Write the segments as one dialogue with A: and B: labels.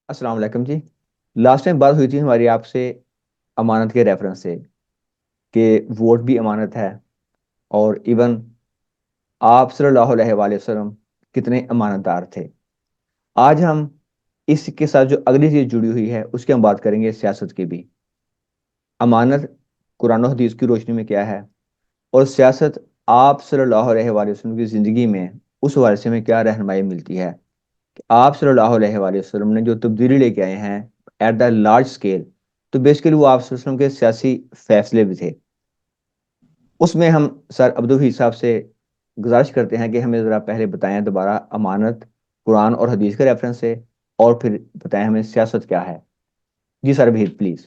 A: السلام علیکم جی۔ Last time بات ہوئی تھی ہماری آپ سے امانت کے ریفرنس سے کہ ووٹ بھی امانت ہے، اور ایون آپ صلی اللہ علیہ وآلہ وسلم کتنے امانت دار تھے۔ آج ہم اس کے ساتھ جو اگلی چیز جڑی ہوئی ہے اس کی ہم بات کریں گے، سیاست کی بھی۔ امانت قرآن و حدیث کی روشنی میں کیا ہے، اور سیاست آپ صلی اللہ علیہ وآلہ وسلم کی زندگی میں اس حوالے سے ہمیں کیا رہنمائی ملتی ہے کہ آپ صلی اللہ علیہ وآلہ وسلم نے جو تبدیلی لے کے آئے ہیں ایٹ دا لارج اسکیل، تو بیسیکلی وہ آپ صلی اللہ علیہ وسلم کے سیاسی فیصلے بھی تھے۔ اس میں ہم سر عبدالحی صاحب سے گزارش کرتے ہیں کہ ہمیں ذرا پہلے بتائیں دوبارہ امانت قرآن اور حدیث کے ریفرنس سے، اور پھر بتائیں ہمیں سیاست کیا ہے۔ جی سر بھید پلیز۔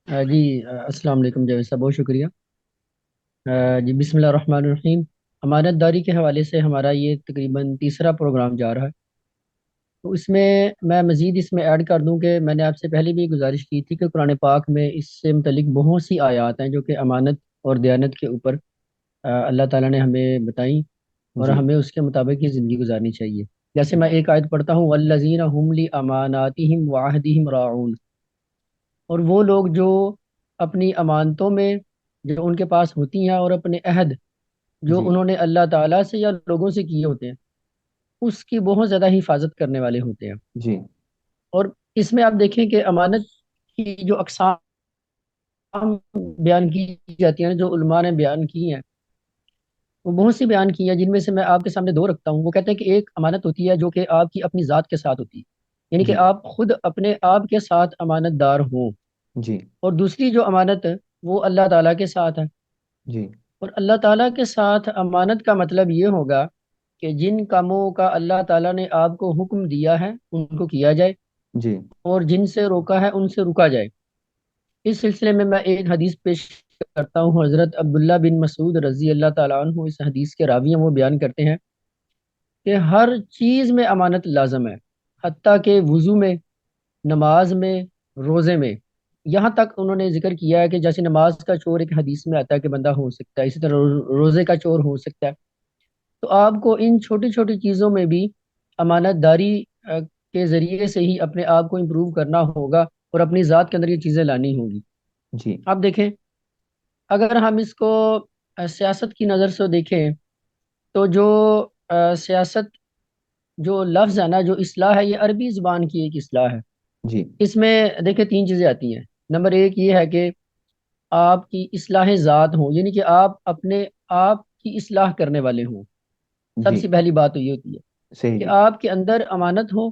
B: جی السلام علیکم جاوید صاحب، بہت شکریہ۔ جی بسم اللہ الرحمن الرحیم۔ امانت داری کے حوالے سے ہمارا یہ تقریباً تیسرا پروگرام جا رہا ہے، تو اس میں مزید اس میں ایڈ کر دوں کہ میں نے آپ سے پہلے بھی گزارش کی تھی کہ قرآن پاک میں اس سے متعلق بہت سی آیات ہیں جو کہ امانت اور دیانت کے اوپر اللہ تعالیٰ نے ہمیں بتائیں، اور
A: جی
B: ہمیں اس کے مطابق ہی زندگی گزارنی چاہیے۔ جیسے میں ایک آیت پڑھتا ہوں، والذین هم لاماناتہم وعہدہم راعون، اور وہ لوگ جو اپنی امانتوں میں جو ان کے پاس ہوتی ہیں اور اپنے عہد جو
A: جی
B: انہوں نے اللہ تعالیٰ سے یا لوگوں سے کیے ہوتے ہیں اس کی بہت زیادہ حفاظت کرنے والے ہوتے ہیں۔
A: جی
B: اور اس میں آپ دیکھیں کہ امانت کی جو اقسام بیان کی جاتی ہیں، جو علماء نے بیان کی ہیں، وہ بہت سی بیان کی ہیں، جن میں سے میں آپ کے سامنے دو رکھتا ہوں۔ وہ کہتے ہیں کہ ایک امانت ہوتی ہے جو کہ آپ کی اپنی ذات کے ساتھ ہوتی ہے، یعنی کہ
A: جی
B: آپ خود اپنے آپ کے ساتھ امانت دار ہوں،
A: جی
B: اور دوسری جو امانت ہے وہ اللہ تعالیٰ کے ساتھ ہے۔
A: جی
B: اور اللہ تعالیٰ کے ساتھ امانت کا مطلب یہ ہوگا کہ جن کاموں کا اللہ تعالیٰ نے آپ کو حکم دیا ہے ان کو کیا جائے،
A: جی
B: اور جن سے روکا ہے ان سے رکا جائے۔ اس سلسلے میں ایک حدیث پیش کرتا ہوں۔ حضرت عبداللہ بن مسعود رضی اللہ تعالیٰ عنہ اس حدیث کے راوی ہیں، وہ بیان کرتے ہیں کہ ہر چیز میں امانت لازم ہے، حتیٰ کہ وضو میں، نماز میں، روزے میں۔ یہاں تک انہوں نے ذکر کیا ہے کہ جیسے نماز کا چور ایک حدیث میں آتا ہے کہ بندہ ہو سکتا ہے، اسی طرح روزے کا چور ہو سکتا ہے۔ تو آپ کو ان چھوٹی چھوٹی چیزوں میں بھی امانت داری کے ذریعے سے ہی اپنے آپ کو امپروو کرنا ہوگا، اور اپنی ذات کے اندر یہ چیزیں لانی ہوگی۔
A: جی
B: آپ دیکھیں، اگر ہم اس کو سیاست کی نظر سے دیکھیں، تو جو سیاست جو لفظ ہے نا، جو اصلاح ہے، یہ عربی زبان کی ایک اصلاح ہے۔
A: جی
B: اس میں دیکھیں تین چیزیں آتی ہیں۔ نمبر ایک یہ ہے کہ آپ کی اصلاح ذات ہوں، یعنی کہ آپ اپنے آپ کی اصلاح کرنے والے ہوں۔ سب
A: جی
B: سے پہلی بات تو یہ ہوتی ہے
A: صحیح
B: کہ
A: جی
B: آپ کے اندر امانت ہو،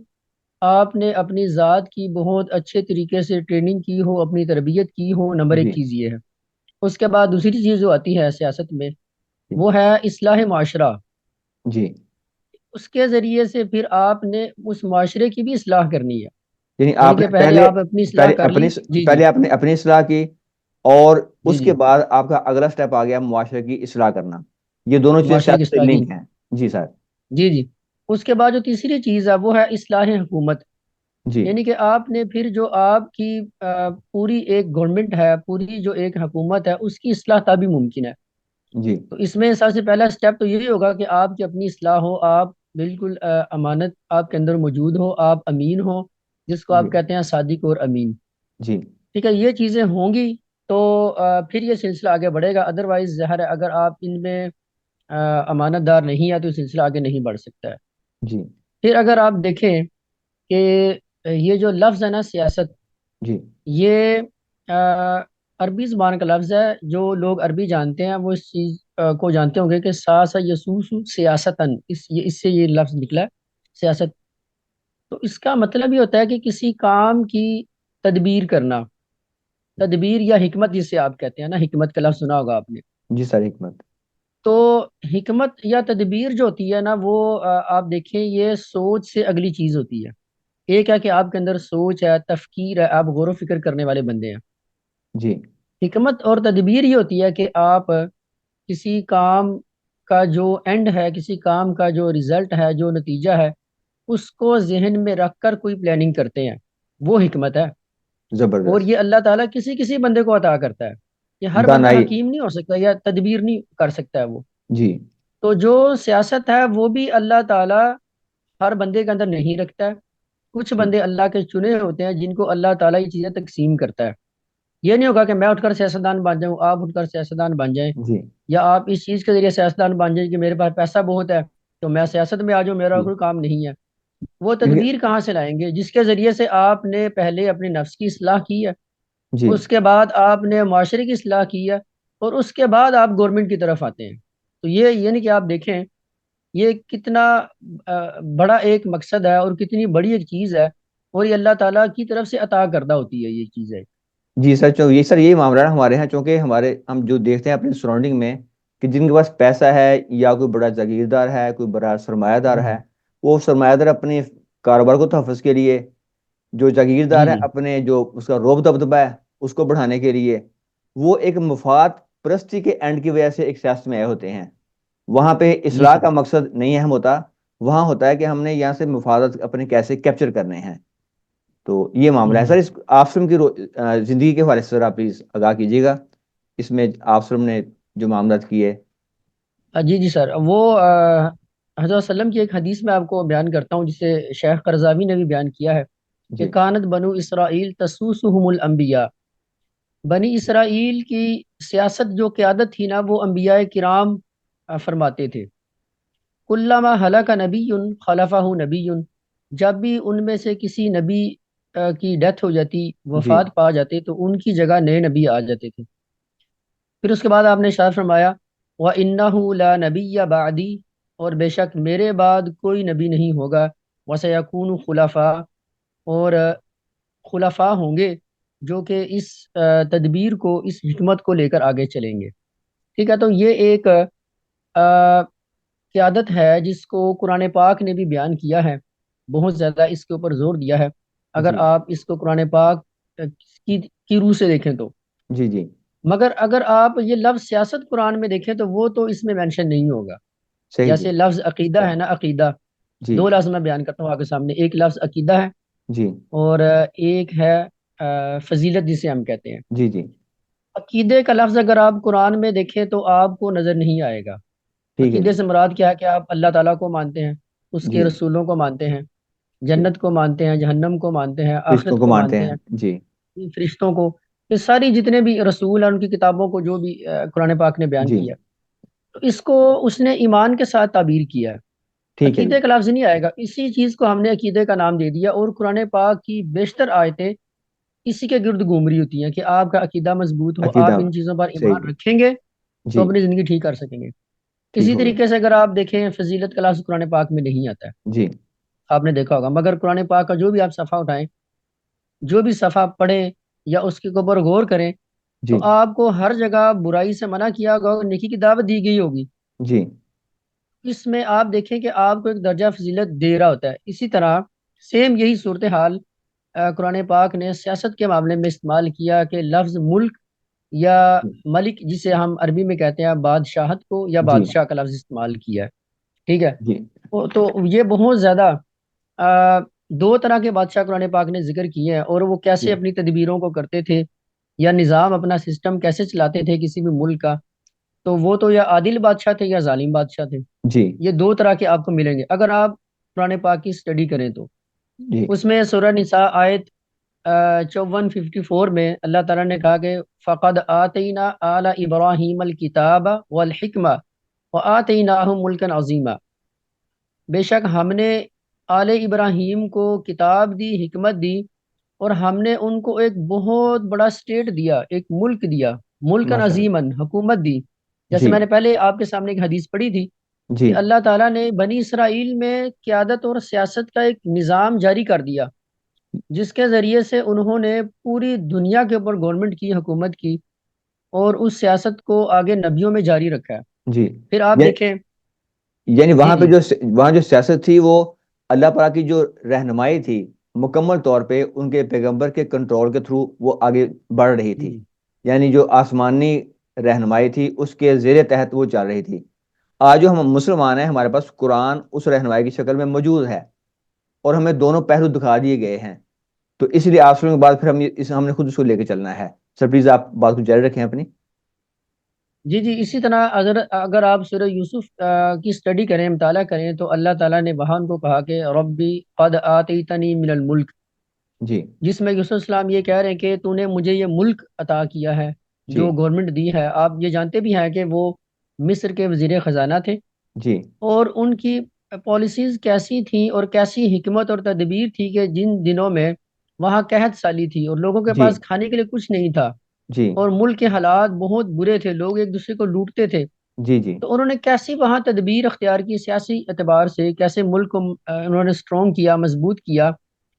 B: آپ نے اپنی ذات کی بہت اچھے طریقے سے ٹریننگ کی ہو، اپنی تربیت کی ہو۔ نمبر ایک
A: جی
B: چیز یہ ہے۔ اس کے بعد دوسری چیز جو آتی ہے سیاست میں،
A: جی
B: وہ ہے اصلاح معاشرہ۔
A: جی
B: اس کے ذریعے سے پھر آپ نے اس معاشرے کی بھی اصلاح کرنی ہے،
A: یعنی
B: یعنی
A: آپ
B: کہ
A: نے
B: پہلے
A: پہلے
B: آپ اپنی اصلاح
A: پہلے
B: کر
A: اپنی
B: لی۔ جی جی
A: پہلے آپ نے اپنی اصلاح کی، اور
B: جی
A: اس
B: جی
A: کے بعد آپ کا اگلا سٹیپ آ گیا معاشرے کی اصلاح کرنا۔ یہ دونوں چیزیں
B: معاشرے کی
A: سیاست سے
B: اصلاح، جی
A: لنک ہیں۔ جی سر۔
B: جی جی۔ اس کے بعد جو تیسری چیز ہے وہ ہے اصلاح حکومت،
A: جی
B: یعنی کہ آپ نے پھر جو آپ کی پوری ایک گورنمنٹ ہے، پوری جو ایک حکومت ہے، اس کی اصلاح تبھی ممکن ہے۔
A: جی
B: تو اس میں سب سے پہلا سٹیپ تو یہی ہوگا کہ آپ کی اپنی اصلاح ہو، آپ بالکل امانت آپ کے اندر موجود ہو، آپ امین ہو، جس کو
A: جی
B: آپ کہتے ہیں صادق اور امین۔
A: جی
B: ٹھیک ہے، یہ چیزیں ہوں گی تو پھر یہ سلسلہ آگے بڑھے گا۔ ادروائز ظاہر ہے اگر آپ ان میں امانت دار نہیں ہے تو یہ سلسلہ آگے نہیں بڑھ سکتا ہے۔
A: جی
B: پھر اگر آپ دیکھیں کہ یہ جو لفظ ہے نا سیاست،
A: جی
B: یہ عربی زبان کا لفظ ہے۔ جو لوگ عربی جانتے ہیں وہ اس چیز کو جانتے ہوں گے کہ سا یسوس سیاستن، اس سے یہ لفظ نکلا ہے، سیاست۔ تو اس کا مطلب یہ ہوتا ہے کہ کسی کام کی تدبیر کرنا، تدبیر یا حکمت جسے آپ کہتے ہیں نا، حکمت کا لفظ سنا ہوگا آپ نے۔
A: جی سر حکمت۔
B: تو حکمت یا تدبیر جو ہوتی ہے نا، وہ آپ دیکھیں یہ سوچ سے اگلی چیز ہوتی ہے۔ ایک ہے کہ آپ کے اندر سوچ ہے، تفکیر ہے، آپ غور و فکر کرنے والے بندے ہیں۔
A: جی
B: حکمت اور تدبیر یہ ہوتی ہے کہ آپ کسی کام کا جو اینڈ ہے، کسی کام کا جو رزلٹ ہے، جو نتیجہ ہے، اس کو ذہن میں رکھ کر کوئی پلاننگ کرتے ہیں، وہ حکمت ہے۔ اور
A: زبردست۔
B: یہ اللہ تعالیٰ کسی کسی بندے کو عطا کرتا ہے، یہ ہر بندہ
A: دانائی۔
B: حکیم نہیں ہو سکتا یا تدبیر نہیں کر سکتا ہے وہ۔
A: جی
B: تو جو سیاست ہے وہ بھی اللہ تعالیٰ ہر بندے کے اندر نہیں رکھتا ہے، کچھ
A: جی
B: بندے اللہ کے چنے ہوتے ہیں جن کو اللہ تعالیٰ یہ چیزیں تقسیم کرتا ہے. یہ نہیں ہوگا کہ میں اٹھ کر سیاستدان بن جاؤں، آپ اٹھ کر سیاستدان بن جائیں،
A: جی
B: یا آپ اس چیز کے ذریعے سیاستدان بن جائیں کہ میرے پاس پیسہ بہت ہے تو میں سیاست میں آ جاؤں، میرا
A: جی
B: کوئی کام نہیں ہے. وہ
A: کیونکہ
B: تدبیر کہاں سے لائیں گے جس کے ذریعے سے آپ نے پہلے اپنے نفس کی اصلاح کی ہے،
A: جی
B: اس کے بعد آپ نے معاشرے کی اصلاح کی ہے، اور اس کے بعد آپ گورنمنٹ کی طرف آتے ہیں. تو یہ نہیں کہ آپ دیکھیں یہ کتنا بڑا ایک مقصد ہے اور کتنی بڑی ایک چیز ہے، اور یہ اللہ تعالیٰ کی طرف سے عطا کردہ ہوتی ہے یہ چیز ہے.
A: جی سر، یہ سر یہی معاملہ ہے ہمارے یہاں، چونکہ ہم جو دیکھتے ہیں اپنے سراؤنڈنگ میں کہ جن کے پاس پیسہ ہے یا کوئی بڑا جاگیردار ہے، کوئی بڑا سرمایہ دار
B: جی
A: ہے، وہ سرمایہ دار اپنے کاروبار کو تحفظ کے لیے، جو جاگیردار
B: جی
A: ہے
B: جی
A: اپنے جو اس کا روب دبدبہ ہے اس کو بڑھانے کے لیے، وہ ایک مفاد پرستی کے اینڈ کی وجہ سے ایک سیاست میں آئے ہوتے ہیں. وہاں پہ
B: جی
A: اصلاح
B: سر.
A: کا مقصد نہیں اہم ہوتا، وہاں ہوتا ہے کہ ہم نے یہاں سے مفادات اپنے کیسے کیپچر کرنے ہیں. تو یہ معاملہ ہے
B: ہوں.
A: سر. اس آفسرم کی زندگی کے حوالے سے سر آپ پلیز آگاہ کیجیے گا، اس میں آفسرم نے جو معاملات کیے.
B: جی جی سر، وہ حضرت وسلم کی ایک حدیث میں آپ کو بیان کرتا ہوں جسے شیخ قرضاوی نے بھی بیان کیا ہے کہ
A: جی
B: کانت بنو اسرائیل تسوسہم الانبیاء. بنی اسرائیل کی سیاست جو قیادت تھی نا وہ انبیاء کرام فرماتے تھے. کلما ہلاک نبی خلفہ نبی، جب بھی ان میں سے کسی نبی کی ڈیتھ ہو جاتی،
A: جی
B: وفات پا جاتے، تو ان کی جگہ نئے نبی آ جاتے تھے. پھر اس کے بعد آپ نے ارشاد فرمایا وَإِنَّهُ لَا نَبِيَّ بَعْدِي، اور بے شک میرے بعد کوئی نبی نہیں ہوگا. وَسَيَكُونُ خُلَفَاء، اور خلفاء ہوں گے جو کہ اس تدبیر کو، اس حکمت کو لے کر آگے چلیں گے. ٹھیک ہے، تو یہ ایک قیادت ہے جس کو قرآن پاک نے بھی بیان کیا ہے، بہت زیادہ اس کے اوپر زور دیا ہے. اگر
A: جی
B: آپ اس کو قرآن پاک کی روح سے دیکھیں تو.
A: جی جی
B: مگر اگر آپ یہ لفظ سیاست قرآن میں دیکھیں تو وہ تو اس میں مینشن نہیں ہوگا.
A: صحیح جی.
B: جیسے لفظ عقیدہ ہے نا، عقیدہ
A: جی
B: دو لفظ میں بیان کرتا ہوں آپ کے سامنے. ایک لفظ عقیدہ ہے،
A: جی
B: اور ایک ہے فضیلت جسے ہم کہتے ہیں.
A: جی جی
B: عقیدے کا لفظ اگر آپ قرآن میں دیکھیں تو آپ کو نظر نہیں آئے گا.
A: ٹھیک ہے
B: عقیدے
A: جی.
B: سے مراد کیا ہے کہ آپ اللہ تعالیٰ کو مانتے ہیں، اس
A: جی
B: کے رسولوں کو مانتے ہیں،
A: جی
B: جنت کو مانتے ہیں، جہنم کو مانتے ہیں،
A: فرشتوں
B: آخرت
A: کو
B: کو
A: مانتے
B: مانتے
A: ہیں.
B: ہیں،
A: جی
B: فرشتوں کو. یہ ساری جتنے بھی رسول ہیں ان کی کتابوں کو جو بھی قرآن پاک نے بیان
A: جی
B: کیا، تو اس کو اس نے ایمان کے ساتھ تعبیر کیا ہے.
A: ٹھیک ہے جی.
B: عقیدے کا لفظ نہیں آئے گا، اسی چیز کو ہم نے عقیدے کا نام دے دیا، اور قرآن پاک کی بیشتر آیتیں اسی کے گرد گھوم رہی ہوتی ہیں کہ آپ کا عقیدہ مضبوط ہو، آپ
A: عقیدہ
B: ان چیزوں پر
A: صحیح
B: ایمان
A: جی.
B: رکھیں گے تو
A: جی
B: اپنی زندگی ٹھیک کر سکیں گے.
A: ٹھیک
B: اسی
A: ہو گیا.
B: طریقے سے اگر آپ دیکھیں فضیلت کا لفظ قرآن پاک میں نہیں آتا ہے،
A: جی
B: آپ نے دیکھا ہوگا. مگر قرآن پاک کا جو بھی آپ صفحہ اٹھائیں، جو بھی صفحہ پڑھیں یا اس کے اوپر غور کریں،
A: جی
B: تو آپ کو ہر جگہ برائی سے منع کیا ہوگا اور نیکی کی دعوت دی گئی ہوگی.
A: جی
B: اس میں آپ دیکھیں کہ آپ کو ایک درجہ فضیلت دے رہا ہوتا ہے. اسی طرح سیم یہی صورتحال قرآن پاک نے سیاست کے معاملے میں استعمال کیا کہ لفظ ملک یا ملک، جسے ہم عربی میں کہتے ہیں بادشاہت کو، یا
A: جی
B: بادشاہ کا لفظ استعمال کیا ہے. ٹھیک ہے،
A: جی
B: تو یہ بہت زیادہ آ، دو طرح کے بادشاہ قرآن پاک نے ذکر کیے ہیں، اور وہ
A: جی
B: کیسے اپنی تدبیروں کو کرتے تھے یا نظام اپنا سسٹم کیسے چلاتے تھے کسی بھی ملک کا. تو وہ تو یا عادل بادشاہ تھے یا ظالم بادشاہ تھے.
A: جی
B: یہ دو طرح کے آپ کو ملیں گے اگر آپ قرآن پاک کی اسٹڈی کریں تو.
A: جی
B: اس میں سورہ نساء آیت 54 میں اللہ تعالیٰ نے کہا کہ فقد آتینا آل ابراہیم الکتاب والحکمہ وآتیناہم ملکا عظیما. بے شک ہم نے آل ابراہیم کو کتاب دی، حکمت دی، اور ہم نے ان کو ایک بہت بڑا اسٹیٹ دیا، ایک ملک دیا، ملکن
A: ماشاء اللہ.
B: عظیمن، حکومت دی. جیسے
A: جی
B: میں نے پہلے آپ کے سامنے ایک حدیث پڑھی تھی
A: جی
B: کہ اللہ تعالیٰ نے بنی اسرائیل میں قیادت اور سیاست کا ایک نظام جاری کر دیا، جس کے ذریعے سے انہوں نے پوری دنیا کے اوپر گورنمنٹ کی، حکومت کی، اور اس سیاست کو آگے نبیوں میں جاری رکھا ہے.
A: جی.
B: پھر آپ
A: یا-
B: دیکھیں.
A: یعنی
B: جی
A: وہاں پہ
B: جی
A: وہاں جو سیاست تھی وہ اللہ تعالیٰ کی جو رہنمائی تھی، مکمل طور پہ ان کے پیغمبر کے کنٹرول کے تھرو وہ آگے بڑھ رہی تھی.
B: جی
A: یعنی جو آسمانی رہنمائی تھی اس کے زیر تحت وہ چل رہی تھی. آج جو ہم مسلمان ہیں ہمارے پاس قرآن اس رہنمائی کی شکل میں موجود ہے، اور ہمیں دونوں پہلو دکھا دیے گئے ہیں. تو اس لیے آپ سننے کے بعد پھر ہم نے خود اس کو لے کے چلنا ہے. سر پلیز آپ بات کو جاری رکھیں اپنی.
B: جی جی، اسی طرح اگر اگر آپ سورہ یوسف کی اسٹڈی کریں، مطالعہ کریں، تو اللہ تعالیٰ نے وہاں ان کو کہا کہ ربی قد آتیتنی من الملک،
A: جی
B: جس میں یوسف السلام یہ کہہ رہے ہیں کہ تو نے مجھے یہ ملک عطا کیا ہے،
A: جی
B: جو گورنمنٹ دی ہے۔ آپ یہ جانتے بھی ہیں کہ وہ مصر کے وزیر خزانہ تھے،
A: جی
B: اور ان کی پالیسیز کیسی تھیں اور کیسی حکمت اور تدبیر تھی کہ جن دنوں میں وہاں قحط سالی تھی اور لوگوں کے
A: جی
B: پاس کھانے کے لیے کچھ نہیں تھا،
A: جی
B: اور ملک کے حالات بہت برے تھے، لوگ ایک دوسرے کو لوٹتے تھے،
A: جی جی
B: تو انہوں نے کیسی وہاں تدبیر اختیار کی سیاسی اعتبار سے، کیسے ملک کو انہوں نے سٹرونگ کیا، مضبوط کیا،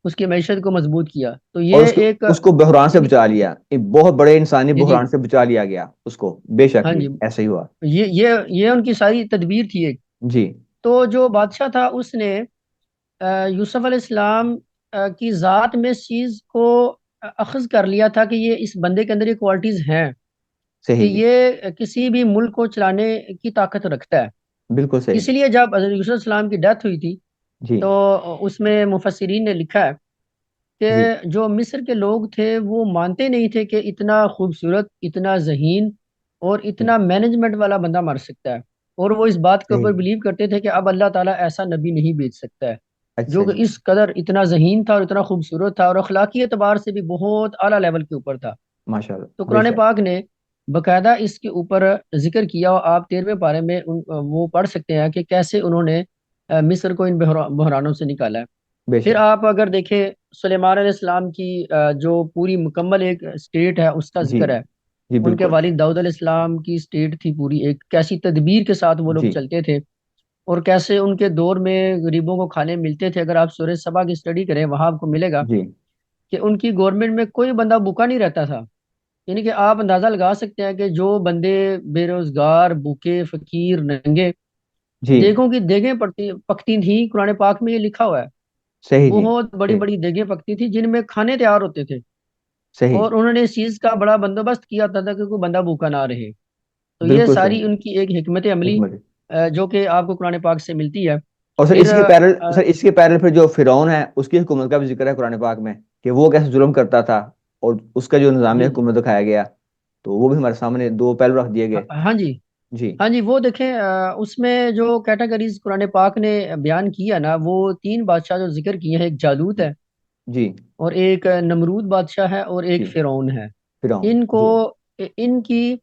B: اس کی معیشت کو مضبوط کیا، تو
A: اور
B: یہ ایک
A: اس کو بحران سے بچا لیا، ایک بہت بڑے انسانی
B: جی جی
A: بحران سے بچا لیا گیا اس کو، بے شک
B: ہاں
A: یہ
B: جی،
A: ایسا ہی ہوا۔
B: یہ ان کی ساری تدبیر تھی ایک۔
A: جی
B: تو جو بادشاہ تھا اس نے یوسف علیہ السلام کی ذات میں اس چیز کو اخذ کر لیا تھا کہ یہ اس بندے کے اندر یہ کوالٹیز ہیں کہ
A: صحیح جی،
B: یہ کسی بھی ملک کو چلانے کی طاقت رکھتا ہے۔
A: بالکل صحیح۔
B: اسی لیے جب حضرت یوسف علیہ السلام کی ڈیتھ ہوئی تھی،
A: جی
B: تو اس میں مفسرین نے لکھا ہے کہ
A: جی
B: جو مصر کے لوگ تھے وہ مانتے نہیں تھے کہ اتنا خوبصورت، اتنا ذہین اور
A: جی
B: اتنا مینجمنٹ والا بندہ مر سکتا ہے، اور وہ اس بات کے
A: صحیح
B: اوپر
A: جی،
B: بلیو کرتے تھے کہ اب اللہ تعالیٰ ایسا نبی نہیں بھیج سکتا ہے
A: اچھا
B: جو کہ
A: جی،
B: اس قدر اتنا ذہین تھا اور اتنا خوبصورت تھا اور اخلاقی اعتبار سے بھی بہت اعلیٰ لیول کے اوپر تھا۔
A: ماشاء اللہ
B: تو
A: بے
B: قرآن
A: شک۔
B: پاک نے باقاعدہ اس کے اوپر ذکر کیا، اور آپ 13ویں پارے میں وہ پڑھ سکتے ہیں کہ کیسے انہوں نے مصر کو ان بحرانوں سے نکالا ہے۔
A: بے
B: پھر
A: شک
B: آپ اگر دیکھیں سلیمان علیہ السلام کی جو پوری مکمل ایک اسٹیٹ ہے اس کا
A: جی
B: ذکر ہے۔
A: جی
B: ان کے
A: بالکل
B: والد داؤد علیہ السلام کی اسٹیٹ تھی پوری، ایک کیسی تدبیر کے ساتھ وہ لوگ
A: جی
B: چلتے تھے، اور کیسے ان کے دور میں غریبوں کو کھانے ملتے تھے۔ اگر آپ سورہ سبا کی اسٹڈی کریں وہاں آپ کو ملے گا
A: جی
B: کہ ان کی گورنمنٹ میں کوئی بندہ بھوکا نہیں رہتا تھا، یعنی کہ آپ اندازہ لگا سکتے ہیں کہ جو بندے بے روزگار، بھوکے، فقیر، ننگے،
A: جی
B: دیگوں کی دیگیں پکتی تھیں، قرآن پاک میں یہ لکھا ہوا ہے،
A: صحیح جی،
B: بہت بڑی
A: صحیح
B: بڑی دیگیں پکتی تھی جن میں کھانے تیار ہوتے تھے،
A: صحیح،
B: اور انہوں نے اس چیز کا بڑا بندوبست کیا تھا کہ کوئی بندہ بھوکا نہ رہے۔ تو یہ
A: بالکل صحیح
B: ساری ان کی ایک حکمت عملی
A: حکمت ہے۔
B: جو کہ آپ کو قرآن پاک سے ملتی ہے۔
A: اور سر
B: پھر
A: اسی کے پیرل، سر اس کے پیرل پھر جو فرعون ہے اس کی حکومت کا بھی ذکر ہے قرآن پاک میں، کہ وہ کیسے ظلم کرتا تھا، اور اس کا جو نظام
B: جی جی
A: حکومت دکھایا گیا، تو وہ بھی ہمارے سامنے دو پہلو رکھ دیے گئے۔
B: ہاں جی،
A: جی
B: ہاں جی، وہ دیکھیں اس میں جو کیٹیگریز قرآن پاک نے بیان کیا نا، وہ تین بادشاہ جو ذکر کیے ہیں، ایک جالوت ہے،
A: جی
B: اور ایک نمرود بادشاہ ہے، اور ایک
A: جی
B: فرعون ہے۔
A: فرعون
B: ان کو،
A: جی
B: ان کی،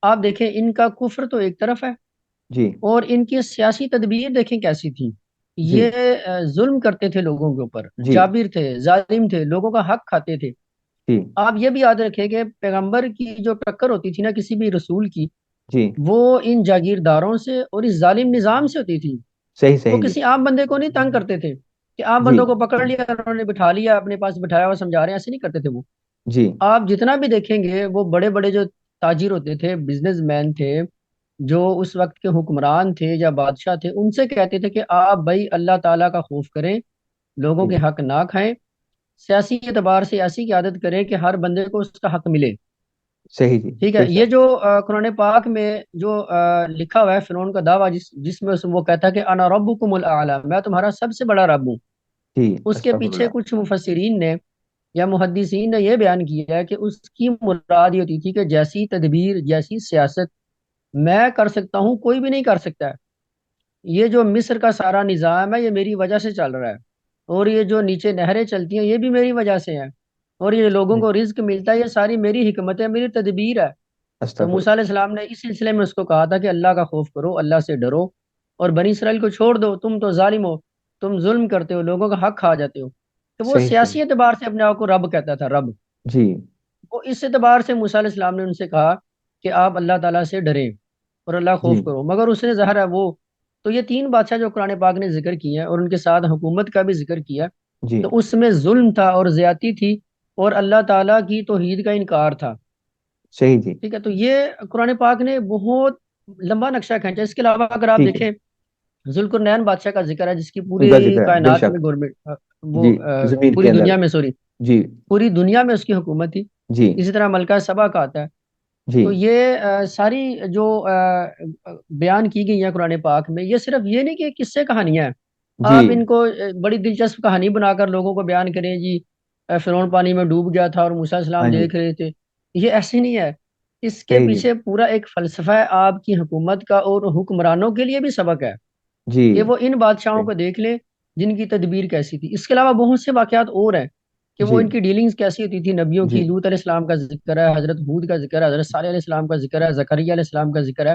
B: آپ دیکھیں ان کا کفر تو ایک طرف ہے،
A: جی
B: اور ان کی سیاسی تدبیر دیکھیں کیسی تھی۔
A: جی
B: یہ ظلم کرتے تھے لوگوں کے اوپر،
A: جی
B: جابر تھے، ظالم تھے، لوگوں کا حق کھاتے تھے۔
A: جی
B: آپ یہ بھی یاد رکھیں کہ پیغمبر کی جو ٹکر ہوتی تھی نا کسی بھی رسول کی،
A: جی
B: وہ ان جاگیرداروں سے اور اس ظالم نظام سے ہوتی تھی۔
A: صحیح
B: وہ
A: صحیح جی
B: کسی عام بندے کو نہیں تنگ کرتے تھے کہ عام
A: جی
B: بندوں کو پکڑ لیا انہوں نے، بٹھا لیا اپنے پاس، بٹھایا ہوا سمجھا رہے ہیں، ایسے نہیں کرتے تھے وہ۔
A: جی
B: آپ جتنا بھی دیکھیں گے وہ بڑے بڑے جو تاجر ہوتے تھے، بزنس مین تھے، جو اس وقت کے حکمران تھے یا بادشاہ تھے، ان سے کہتے تھے کہ آپ بھائی اللہ تعالیٰ کا خوف کریں، لوگوں
A: جی
B: کے حق نہ کھائیں، سیاسی اعتبار سے ایسی قیادت کریں کہ ہر بندے کو اس کا حق ملے۔
A: صحیح جی
B: ٹھیک ہے،
A: بے
B: یہ
A: شک
B: جو قرآن پاک میں جو لکھا ہوا ہے فرعون کا دعویٰ، جس میں وہ کہتا ہے کہ انا ربکم الاعلی، میں تمہارا سب سے بڑا رب ہوں،
A: جی
B: اس کے
A: استغفر
B: پیچھے
A: اللہ
B: کچھ مفسرین نے یا محدثین نے یہ بیان کیا ہے کہ اس کی مراد یہ ہوتی تھی کہ جیسی تدبیر، جیسی سیاست میں کر سکتا ہوں کوئی بھی نہیں کر سکتا ہے۔ یہ جو مصر کا سارا نظام ہے یہ میری وجہ سے چل رہا ہے، اور یہ جو نیچے نہریں چلتی ہیں یہ بھی میری وجہ سے ہیں، اور یہ لوگوں
A: جی
B: کو رزق ملتا ہے یہ ساری میری حکمت ہے، میری تدبیر ہے۔ تو
A: استغفر
B: موسیٰ علیہ السلام نے اس سلسلے میں اس کو کہا تھا کہ اللہ کا خوف کرو، اللہ سے ڈرو، اور بنی اسرائیل کو چھوڑ دو، تم تو ظالم ہو، تم ظلم کرتے ہو، لوگوں کا حق کھا جاتے ہو۔ تو وہ
A: صحیح صحیح
B: سیاسی اعتبار سے اپنے آپ کو رب کہتا تھا، رب۔
A: جی
B: وہ اس اعتبار سے موسیٰ علیہ السلام نے ان سے کہا کہ آپ اللہ تعالیٰ سے ڈریں اور اللہ
A: جی
B: خوف کرو، مگر اس نے ظاہر ہے وہ، تو یہ تین بادشاہ جو قرآن پاک نے ذکر کیے ہیں اور ان کے ساتھ حکومت کا بھی ذکر کیا،
A: جی
B: تو اس میں ظلم تھا اور زیادتی تھی، اور اللہ تعالیٰ کی توحید کا انکار تھا۔
A: صحیح جی
B: ٹھیک ہے، تو یہ قرآن پاک نے بہت لمبا نقشہ کھینچا۔ اس کے علاوہ اگر آپ
A: ٹھیک ہے،
B: دیکھیں ذوالقرنین بادشاہ کا ذکر ہے، جس کی
A: ان
B: پوری
A: کا ذکر ہے بے
B: کائنات
A: شک،
B: میں گورنمنٹ، وہ
A: جی زمین کے
B: پوری
A: اندر،
B: دنیا میں، سوری،
A: جی
B: پوری دنیا میں اس کی حکومت تھی۔
A: جی
B: اسی طرح ملکہ سبا کا آتا ہے۔
A: جی
B: تو یہ ساری جو بیان کی گئی ہیں قرآن پاک میں، یہ صرف یہ نہیں کہ قصے کہانیاں ہیں،
A: جی
B: آپ ان کو بڑی دلچسپ کہانی بنا کر لوگوں کو بیان کریں جی، فرعون پانی میں ڈوب گیا تھا اور موسیٰ علیہ السلام
A: ہاں جی
B: دیکھ رہے تھے، یہ ایسے نہیں ہے۔ اس کے
A: صحیح جی
B: پیچھے پورا ایک فلسفہ ہے آپ کی حکومت کا، اور حکمرانوں کے لیے بھی سبق ہے
A: جی
B: کہ وہ ان بادشاہوں
A: صحیح،
B: کو دیکھ لیں جن کی تدبیر کیسی تھی۔ اس کے علاوہ بہت سے واقعات اور ہیں کہ وہ
A: جی
B: ان کی ڈیلنگز کیسی ہوتی تھی نبیوں
A: جی
B: کی۔ لوط علیہ السلام کا ذکر ہے، حضرت ہود کا ذکر ہے، حضرت صالح علیہ السلام کا ذکر ہے، زکریا علیہ السلام کا ذکر ہے۔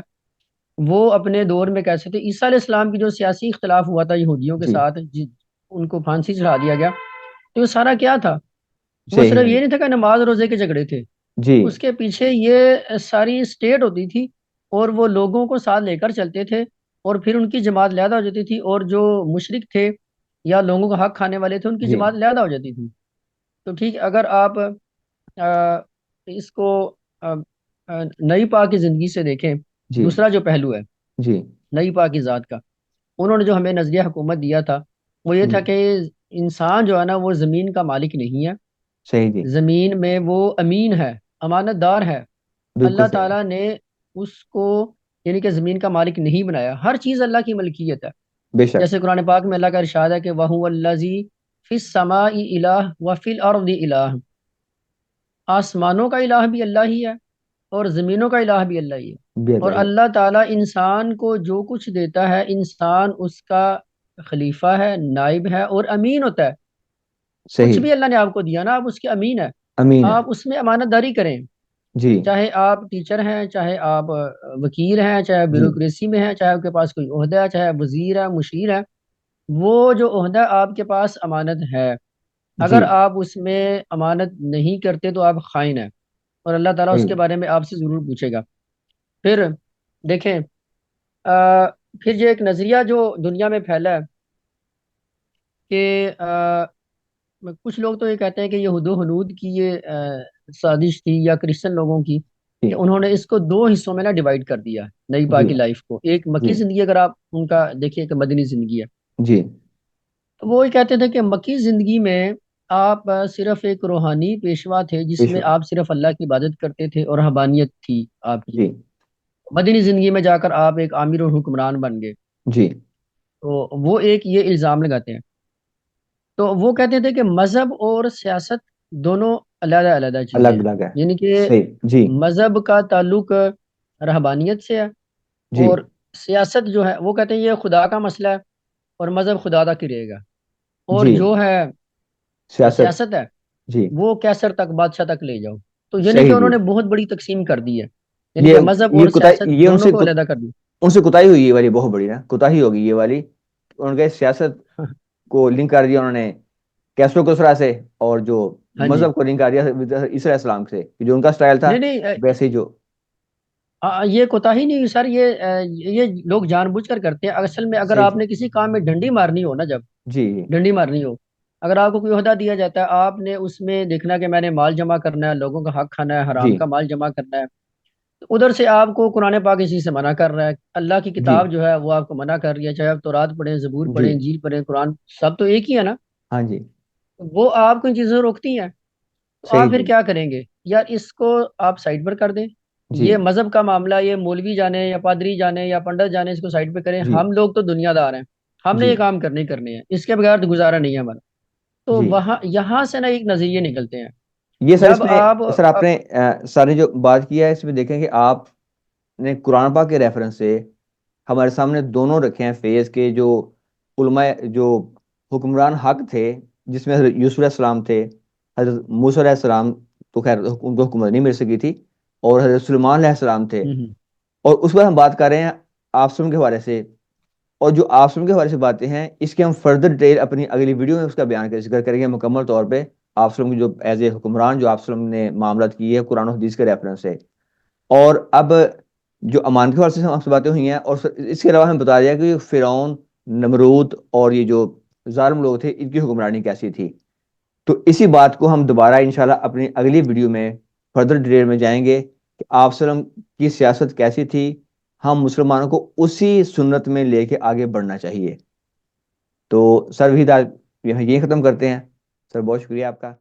B: وہ اپنے دور میں کیسے تھے؟ عیسیٰ علیہ السلام کی جو سیاسی اختلاف ہوا تھا یہودیوں کے
A: جی
B: ساتھ، ان کو پھانسی چڑھا دیا گیا، تو یہ سارا کیا تھا؟ وہ
A: صحیح
B: صرف
A: ہے
B: یہ
A: جی
B: نہیں تھا کہ نماز روزے کے جھگڑے تھے،
A: جی
B: اس کے پیچھے یہ ساری اسٹیٹ ہوتی تھی، اور وہ لوگوں کو ساتھ لے کر چلتے تھے، اور پھر ان کی جماعت علیحدہ ہو جاتی تھی، اور جو مشرک تھے یا لوگوں کا حق کھانے والے تھے ان کی
A: جی
B: جماعت علیحدہ ہو جاتی تھی۔ تو ٹھیک، اگر آپ اس کو آ، نئی پاک کی زندگی سے دیکھیں،
A: جی
B: دوسرا جو پہلو ہے
A: جی
B: نئی پاک کی ذات کا، انہوں نے جو ہمیں نظریہ حکومت دیا تھا وہ یہ
A: جی
B: تھا کہ انسان جو ہے نا وہ زمین کا مالک نہیں ہے،
A: صحیح جی
B: زمین میں وہ امین ہے، امانت دار ہے۔
A: بالکل
B: اللہ
A: صحیح ہے،
B: تعالیٰ نے اس کو یعنی کہ زمین کا مالک نہیں بنایا، ہر چیز اللہ کی ملکیت ہے۔
A: بے شک،
B: جیسے قرآن پاک میں اللہ کا ارشاد ہے کہ وَهُوَ الَّذِي فِي السَّمَاءِ إِلَٰهٌ وَفِي الْأَرْضِ إِلَٰهٌ، آسمانوں کا الہ بھی اللہ ہی ہے اور زمینوں کا الہ بھی اللہ ہی ہے۔
A: بھی اللہ
B: اور
A: ہی ہے،
B: اللہ تعالیٰ انسان کو جو کچھ دیتا ہے، انسان اس کا خلیفہ ہے، نائب ہے اور امین ہوتا ہے۔ کچھ
A: صحیح،
B: بھی اللہ نے آپ کو دیا نا، آپ اس کے امین ہے،
A: امین ہے،
B: آپ اس میں امانت داری کریں۔
A: جی
B: چاہے آپ ٹیچر ہیں، چاہے آپ وکیل ہیں، چاہے
A: جی
B: بیوروکریسی میں ہیں، چاہے آپ کے پاس کوئی عہدہ ہے، چاہے وزیر ہے، مشیر ہے، وہ جو عہدہ آپ کے پاس امانت ہے،
A: جی
B: اگر آپ اس میں امانت نہیں کرتے تو آپ خائن ہیں، اور اللہ تعالیٰ اس
A: صحیح،
B: کے بارے میں آپ سے ضرور پوچھے گا۔ پھر دیکھیں، پھر یہ ایک نظریہ جو دنیا میں پھیلا ہے کہ کچھ لوگ تو یہ کہتے ہیں کہ یہ ہدو ہنود کی یہ سازش تھی، یا کرسچن لوگوں کی،
A: جی
B: کہ انہوں نے اس کو دو حصوں میں نا ڈیوائڈ کر دیا نئی
A: جی
B: پاک کی لائف کو۔ ایک
A: جی
B: مکی زندگی اگر آپ ان کا دیکھیے کہ مدنی زندگی ہے،
A: جی
B: تو وہ یہ کہتے تھے کہ مکی زندگی میں آپ صرف ایک روحانی پیشوا تھے جس میں
A: بے
B: آپ صرف اللہ کی عبادت کرتے تھے اور رہبانیت تھی آپ کی۔
A: جی
B: مدنی زندگی میں جا کر آپ ایک امیر اور حکمران بن گئے۔
A: جی
B: تو وہ ایک یہ الزام لگاتے ہیں، تو وہ کہتے تھے کہ مذہب اور سیاست دونوں علیحدہ علیحدہ چیزیں
A: الگ
B: ہیں،
A: الگ ہے،
B: یعنی کہ
A: صحیح جی
B: مذہب کا تعلق رہبانیت سے ہے،
A: جی
B: اور سیاست جو ہے وہ کہتے ہیں یہ خدا کا مسئلہ ہے، اور مذہب خدا تک ہی رہے گا، اور
A: جی
B: جو ہے
A: سیاست،
B: سیاست ہے
A: جی
B: وہ کیسر تک، بادشاہ تک لے جاؤ۔ تو یعنی کہ
A: صحیح
B: انہوں
A: جی،
B: نے بہت بڑی تقسیم کر دی ہے، یعنی
A: یہ
B: کہ مذہب
A: یہ
B: اور سیاست
A: کوتاہی، یہ
B: دونوں کو علیحدہ کر دی۔
A: ان سے کوتاہی ہوئی یہ والی بہت بڑی نا، کوتاہی ہوگی یہ والی، ان کے سیاست کو لنک کر دیا انہوں نے کیسرو کسرا سے، اور جو
B: ہاں جی،
A: مذہب کو لنک کر دیا عیسی علیہ السلام سے، کہ جو ان کا سٹائل تھا
B: نہیں نہیں،
A: ویسے ہی جو
B: یہ کوتاہی نہیں سر، یہ لوگ جان بوجھ کر کرتے ہیں اصل میں۔ اگر
A: صحیح
B: آپ نے کسی کام میں ڈنڈی مارنی ہو نا، جب
A: جی جی
B: ڈنڈی مارنی ہو، اگر آپ کو کوئی عہدہ دیا جاتا ہے، آپ نے اس میں دیکھنا کہ میں نے مال جمع کرنا ہے، لوگوں کا حق کھانا ہے،
A: جی
B: حرام کا مال جمع کرنا ہے، تو ادھر سے آپ کو قرآن پاک اسی سے منع کر رہا ہے، اللہ کی
A: جی
B: کتاب جو ہے وہ آپ کو منع کر رہی ہے، چاہے آپ تورات پڑھیں، زبور
A: جی
B: پڑھیں، انجیل پڑھیں، قرآن، سب تو ایک ہی ہے نا،
A: ہاں جی
B: وہ آپ کو ان چیزوں سے روکتی ہیں۔ تو آپ
A: صحیح
B: پھر
A: جی
B: کیا کریں گے؟ یار اس کو آپ سائڈ پر کر دیں،
A: جی
B: یہ مذہب کا معاملہ، یہ مولوی جانے یا پادری جانے یا پنڈت جانے، اس کو سائڈ پہ کریں،
A: جی
B: ہم لوگ تو دنیا دار ہیں، ہم نے
A: جی
B: یہ کام کرنے ہی کرنے ہیں، اس کے بغیر تو گزارا نہیں ہے ہمارا۔ تو
A: جی
B: وہاں یہاں سے نا ایک نظریے نکلتے ہیں،
A: یہ سر اس
B: جب
A: میں،
B: آپ
A: سر آپ نے سر نے جو بات کیا ہے اس میں دیکھیں کہ آپ نے قرآن پاک کے ریفرنس سے ہمارے سامنے دونوں رکھے ہیں فیز کے، جو علماء جو حکمران حق تھے، جس میں حضرت یوسف علیہ السلام تھے، حضرت موسیٰ علیہ السلام، تو خیر ان کو حکومت نہیں مل سکی تھی، اور حضرت سلیمان علیہ السلام تھے،
B: ہوں ہوں،
A: اور اس پر ہم بات کر رہے ہیں آفسم کے حوالے سے، اور جو آفسم کے حوالے سے باتیں ہیں اس کے ہم فردر ڈیٹیل اپنی اگلی ویڈیو میں اس کا بیان ذکر کریں گے مکمل طور پہ، آفسم کی جو ایز اے حکمران جو آفسم نے معاملات کی ہے قرآن و حدیث کے ریفرنس سے۔ اور اب جو امان کے حوالے سے ہم سے باتیں ہوئی ہیں، اور اس کے علاوہ ہم بتا دیا کہ فرعون، نمرود اور یہ جو ظالم لوگ تھے ان کی حکمرانی کیسی تھی، تو اسی بات کو ہم دوبارہ انشاءاللہ اپنی اگلی ویڈیو میں فردر ڈیٹیل میں جائیں گے کہ آپ وسلم کی سیاست کیسی تھی، ہم مسلمانوں کو اسی سنت میں لے کے آگے بڑھنا چاہیے۔ تو سر وحید آج یہیں ختم کرتے ہیں، سر بہت شکریہ آپ کا۔